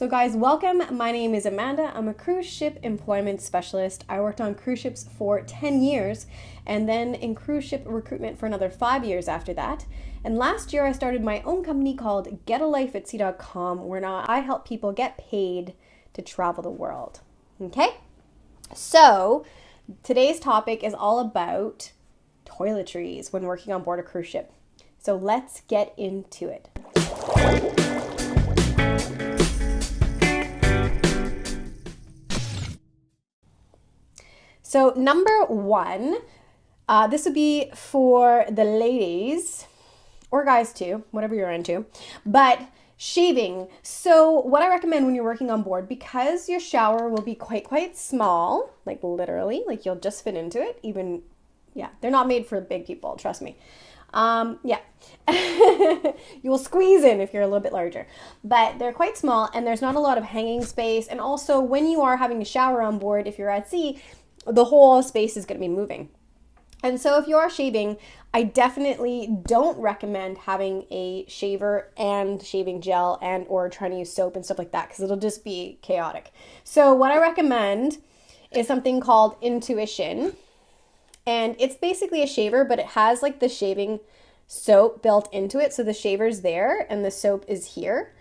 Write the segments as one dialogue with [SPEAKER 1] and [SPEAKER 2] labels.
[SPEAKER 1] So guys, welcome. My name is Amanda. I'm a cruise ship employment specialist. I worked on cruise ships for 10 years and then in cruise ship recruitment for another 5 years after that. And last year I started my own company called getalifeatsea.com where now I help people get paid to travel the world. Okay? So today's topic is all about toiletries when working on board a cruise ship. So let's get into it. So number one, this would be for the ladies or guys too, whatever you're into, but shaving. So what I recommend when you're working on board, because your shower will be quite small, like literally, like you'll just fit into it. Even, yeah, they're not made for big people, trust me. Yeah, you will squeeze in if you're a little bit larger, but they're quite small and there's not a lot of hanging space. And also when you are having a shower on board, if you're at sea, the whole space is going to be moving. And so if you are shaving, I definitely don't recommend having a shaver and shaving gel and or trying to use soap and stuff like that, because it'll just be chaotic. So what I recommend is something called Intuition. And it's basically a shaver, but it has like the shaving soap built into it. So the shaver's there and the soap is here.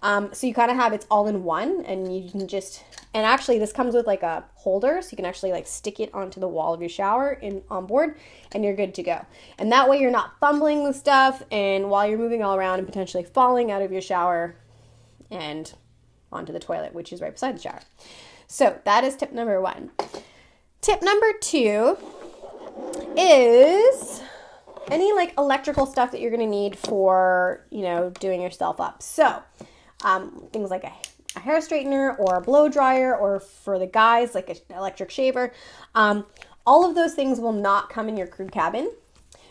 [SPEAKER 1] So you kind of have it's all in one, and you can just, and actually this comes with like a holder, so you can actually like stick it onto the wall of your shower on board and you're good to go. And that way you're not fumbling with stuff and while you're moving all around and potentially falling out of your shower and onto the toilet, which is right beside the shower. So that is tip number one. Tip number two is any like electrical stuff that you're going to need for, doing yourself up. So things like a hair straightener or a blow dryer, or for the guys, like an electric shaver. All of those things will not come in your crew cabin.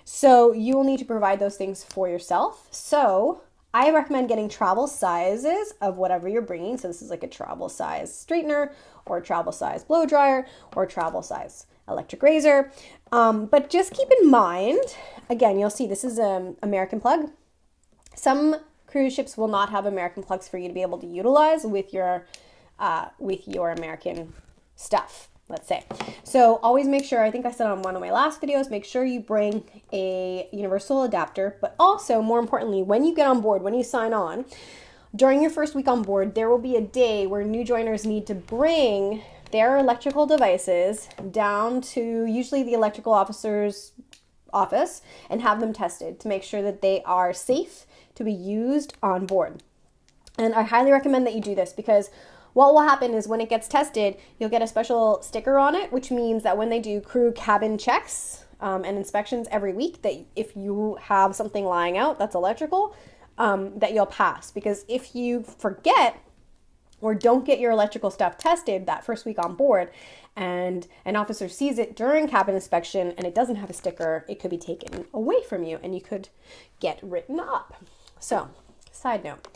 [SPEAKER 1] So you will need to provide those things for yourself. So I recommend getting travel sizes of whatever you're bringing. So this is like a travel size straightener or a travel size blow dryer or a travel size electric razor. But just keep in mind, again, you'll see this is an American plug. Some cruise ships will not have American plugs for you to be able to utilize with your American stuff, let's say. So always make sure, I think I said on one of my last videos, make sure you bring a universal adapter, but also more importantly, when you get on board, when you sign on, during your first week on board, there will be a day where new joiners need to bring their electrical devices down to usually the electrical officer's office and have them tested to make sure that they are safe to be used on board. And I highly recommend that you do this, because what will happen is when it gets tested, you'll get a special sticker on it, which means that when they do crew cabin checks and inspections every week, that if you have something lying out that's electrical, that you'll pass. Because if you forget or don't get your electrical stuff tested that first week on board and an officer sees it during cabin inspection and it doesn't have a sticker, it could be taken away from you and you could get written up. So, side note.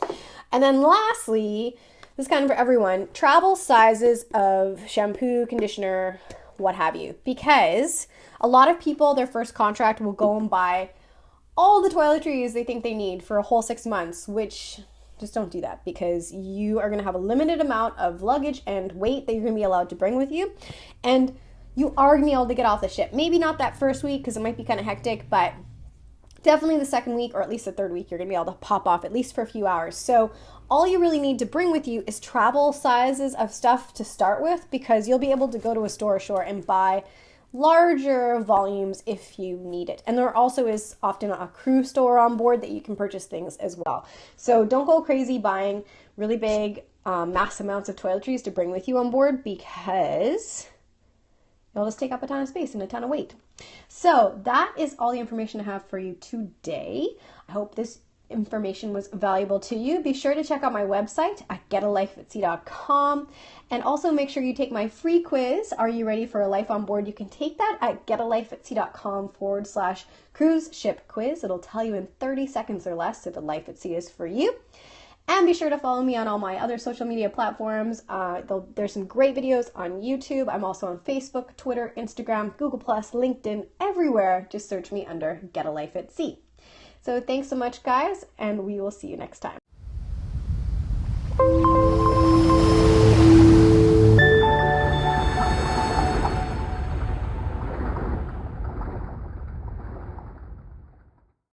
[SPEAKER 1] And then lastly, this is kind of for everyone, travel sizes of shampoo, conditioner, what have you. Because a lot of people, their first contract will go and buy all the toiletries they think they need for a whole 6 months, which just don't do that, because you are going to have a limited amount of luggage and weight that you're going to be allowed to bring with you. And you are going to be able to get off the ship. Maybe not that first week because it might be kind of hectic, but definitely the second week or at least the third week, you're going to be able to pop off at least for a few hours. So all you really need to bring with you is travel sizes of stuff to start with, because you'll be able to go to a store ashore and buy larger volumes if you need it. And there also is often a crew store on board that you can purchase things as well. So don't go crazy buying really big mass amounts of toiletries to bring with you on board, because it'll just take up a ton of space and a ton of weight. So that is all the information I have for you today. I hope this information was valuable to you. Be sure to check out my website at getalifeatsea.com, and also make sure you take my free quiz, Are You Ready for a Life on Board? You can take that at getalifeatsea.com/cruise ship quiz. It'll tell you in 30 seconds or less if a life at sea is for you. And be sure to follow me on all my other social media platforms. There's some great videos on YouTube. I'm also on Facebook, Twitter, Instagram, Google+, LinkedIn, everywhere. Just search me under Get a Life at Sea. So thanks so much, guys, and we will see you next time.